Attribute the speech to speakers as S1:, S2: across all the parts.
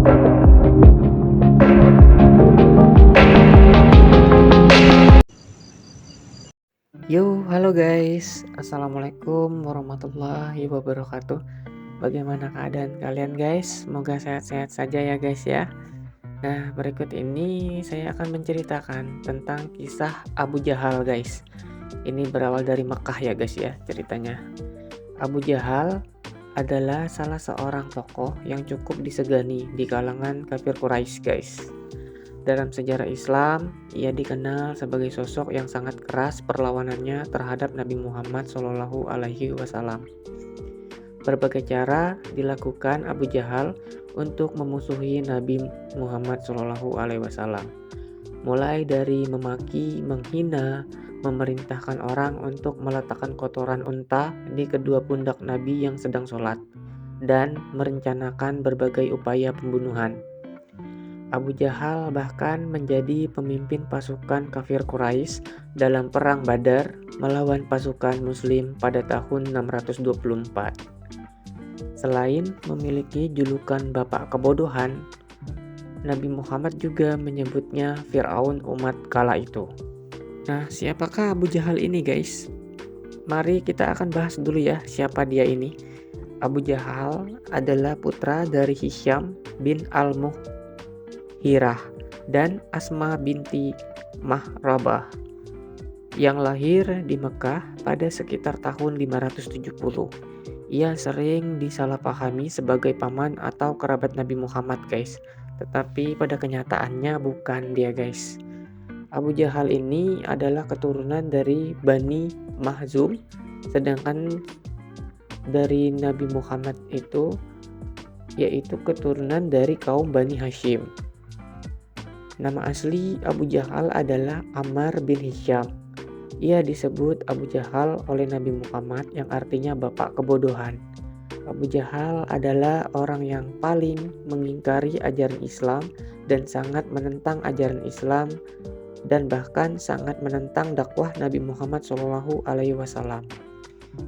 S1: Yo, halo guys. Assalamualaikum warahmatullahi wabarakatuh. Bagaimana keadaan kalian guys? Semoga sehat-sehat saja ya guys ya. Nah, berikut ini saya akan menceritakan tentang kisah Abu Jahal guys. Ini berawal dari Mekah ya guys ya ceritanya. Abu Jahal adalah salah seorang tokoh yang cukup disegani di kalangan kafir Quraisy guys. Dalam sejarah Islam, ia dikenal sebagai sosok yang sangat keras perlawanannya terhadap Nabi Muhammad SAW. Berbagai cara dilakukan Abu Jahal untuk memusuhi Nabi Muhammad SAW. Mulai dari memaki, menghina, memerintahkan orang untuk meletakkan kotoran unta di kedua pundak Nabi yang sedang sholat, dan merencanakan berbagai upaya pembunuhan. Abu Jahal bahkan menjadi pemimpin pasukan kafir Quraisy dalam perang Badar melawan pasukan Muslim pada tahun 624. Selain memiliki julukan Bapak Kebodohan, Nabi Muhammad juga menyebutnya Fir'aun umat kala itu. Nah, siapakah Abu Jahal ini guys? Mari kita akan bahas dulu ya siapa dia ini. Abu Jahal adalah putra dari Hisham bin Al-Mughirah dan Asma binti Mahrabah yang lahir di Mekah pada sekitar tahun 570. Ia sering disalahpahami sebagai paman atau kerabat Nabi Muhammad guys, tetapi pada kenyataannya bukan dia guys. Abu Jahal ini adalah keturunan dari Bani Mahzum, sedangkan dari Nabi Muhammad itu yaitu keturunan dari kaum Bani Hashim. Nama asli Abu Jahal adalah Ammar bin Hisham. Ia disebut Abu Jahal oleh Nabi Muhammad yang artinya bapak kebodohan. Abu Jahal adalah orang yang paling mengingkari ajaran Islam dan sangat menentang ajaran Islam dan bahkan sangat menentang dakwah Nabi Muhammad SAW.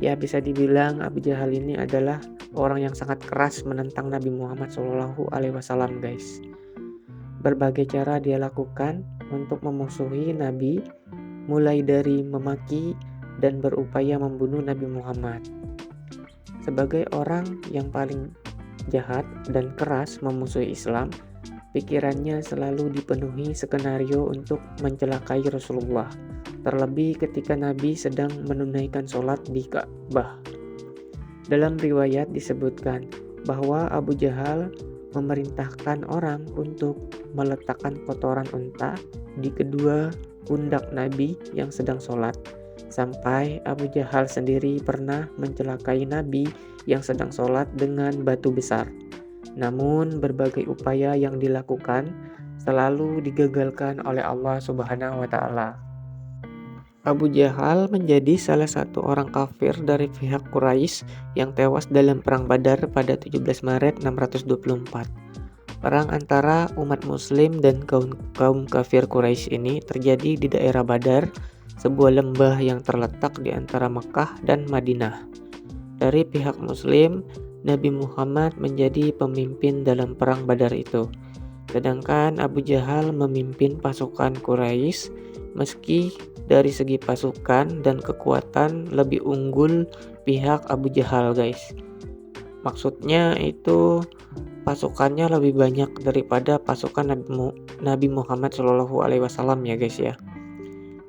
S1: Ya, bisa dibilang Abu Jahal ini adalah orang yang sangat keras menentang Nabi Muhammad SAW guys. Berbagai cara dia lakukan untuk memusuhi Nabi, mulai dari memaki dan berupaya membunuh Nabi Muhammad. Sebagai orang yang paling jahat dan keras memusuhi Islam, pikirannya selalu dipenuhi skenario untuk mencelakai Rasulullah, terlebih ketika Nabi sedang menunaikan sholat di Ka'bah. Dalam riwayat disebutkan bahwa Abu Jahal memerintahkan orang untuk meletakkan kotoran unta di kedua pundak Nabi yang sedang sholat, sampai Abu Jahal sendiri pernah mencelakai Nabi yang sedang sholat dengan batu besar. Namun berbagai upaya yang dilakukan selalu digagalkan oleh Allah Subhanahu wa Ta'ala. Abu Jahal menjadi salah satu orang kafir dari pihak Quraisy yang tewas dalam perang Badar pada 17 Maret 624. Perang antara umat muslim dan kaum kafir Quraisy ini terjadi di daerah Badar, sebuah lembah yang terletak di antara Mekah dan Madinah. Dari pihak muslim, Nabi Muhammad menjadi pemimpin dalam perang Badar itu. Sedangkan Abu Jahal memimpin pasukan Quraisy. Meski dari segi pasukan dan kekuatan lebih unggul pihak Abu Jahal guys. Maksudnya itu pasukannya lebih banyak daripada pasukan Nabi Muhammad SAW ya guys ya.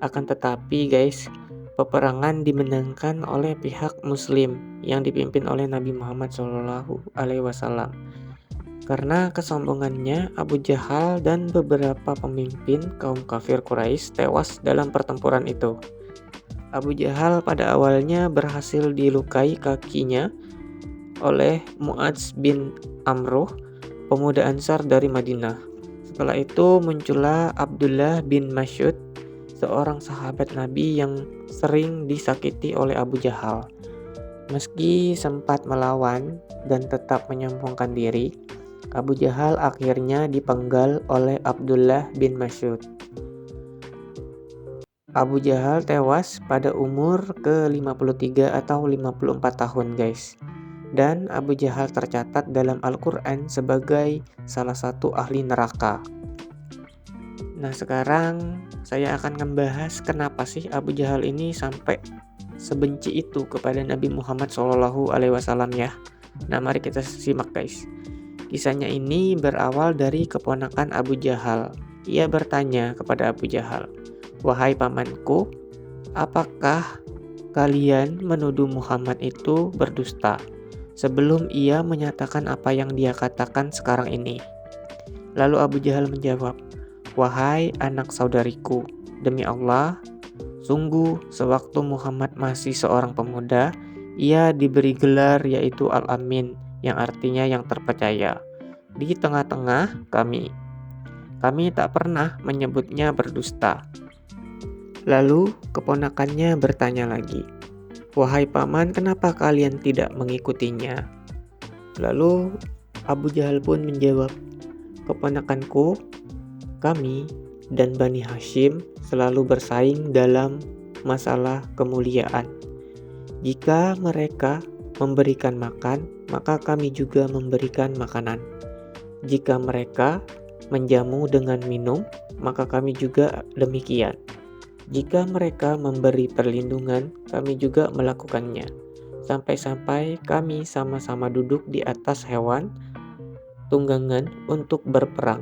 S1: Akan tetapi guys, peperangan dimenangkan oleh pihak muslim yang dipimpin oleh Nabi Muhammad SAW. Karena kesombongannya, Abu Jahal dan beberapa pemimpin kaum kafir Quraisy tewas dalam pertempuran itu. Abu Jahal pada awalnya berhasil dilukai kakinya oleh Mu'adz bin Amruh, pemuda Ansar dari Madinah. Setelah itu muncullah Abdullah bin Mas'ud, seorang sahabat Nabi yang sering disakiti oleh Abu Jahal. Meski sempat melawan dan tetap menyombongkan diri, Abu Jahal akhirnya dipenggal oleh Abdullah bin Mas'ud. Abu Jahal tewas pada umur ke-53 atau 54 tahun guys. dan Abu Jahal tercatat dalam Al-Quran sebagai salah satu ahli neraka. Nah, sekarang saya akan membahas kenapa sih Abu Jahal ini sampai sebenci itu kepada Nabi Muhammad SAW ya. Nah, mari kita simak guys. Kisahnya ini berawal dari keponakan Abu Jahal. Ia bertanya kepada Abu Jahal, "Wahai pamanku, apakah kalian menuduh Muhammad itu berdusta sebelum ia menyatakan apa yang dia katakan sekarang ini?" Lalu Abu Jahal menjawab, "Wahai anak saudariku, demi Allah, sungguh sewaktu Muhammad masih seorang pemuda, ia diberi gelar yaitu Al-Amin, yang artinya yang terpercaya. Di tengah-tengah kami tak pernah menyebutnya berdusta." Lalu keponakannya bertanya lagi, "Wahai paman, kenapa kalian tidak mengikutinya?" Lalu Abu Jahal pun menjawab, "Keponakanku, kami dan Bani Hashim selalu bersaing dalam masalah kemuliaan. Jika mereka memberikan makan, maka kami juga memberikan makanan. Jika mereka menjamu dengan minum, maka kami juga demikian. Jika mereka memberi perlindungan, kami juga melakukannya. Sampai-sampai kami sama-sama duduk di atas hewan tunggangan untuk berperang.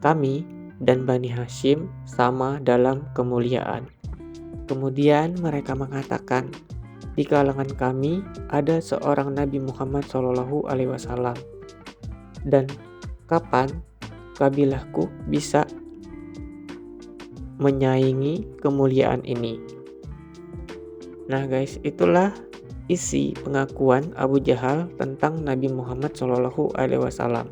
S1: Kami dan Bani Hashim sama dalam kemuliaan." Kemudian mereka mengatakan, "Di kalangan kami ada seorang Nabi Muhammad SAW. Dan kapan kabilahku bisa menyaingi kemuliaan ini?" Nah guys, itulah isi pengakuan Abu Jahal tentang Nabi Muhammad SAW.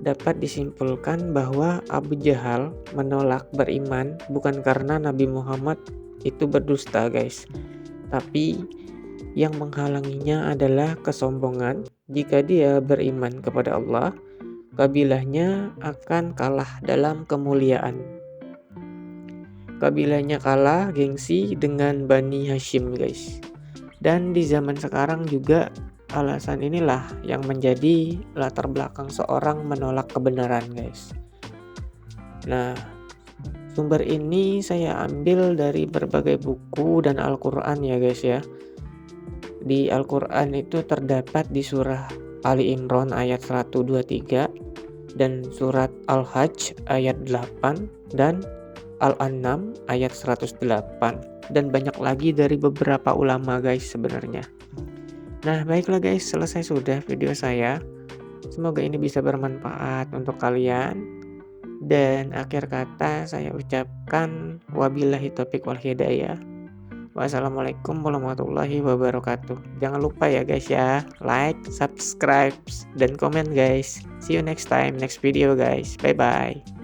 S1: Dapat disimpulkan bahwa Abu Jahal menolak beriman bukan karena Nabi Muhammad itu berdusta guys, tapi yang menghalanginya adalah kesombongan. Jika dia beriman kepada Allah, kabilahnya akan kalah dalam kemuliaan. Kabilahnya kalah gengsi dengan Bani Hashim guys. Dan di zaman sekarang juga alasan inilah yang menjadi latar belakang seorang menolak kebenaran guys. Nah, sumber ini saya ambil dari berbagai buku dan Al-Quran ya guys ya. Di Al-Quran itu terdapat di surah Ali Imran ayat 123 dan surat Al-Hajj ayat 8 dan Al-An'am ayat 108 dan banyak lagi dari beberapa ulama guys sebenarnya. Nah, baiklah guys, selesai sudah video saya. Semoga ini bisa bermanfaat untuk kalian. Dan akhir kata saya ucapkan wabillahi taufiq wal hidayah. Wassalamualaikum warahmatullahi wabarakatuh. Jangan lupa ya guys ya, like, subscribe, dan komen guys. See you next time, next video guys. Bye bye.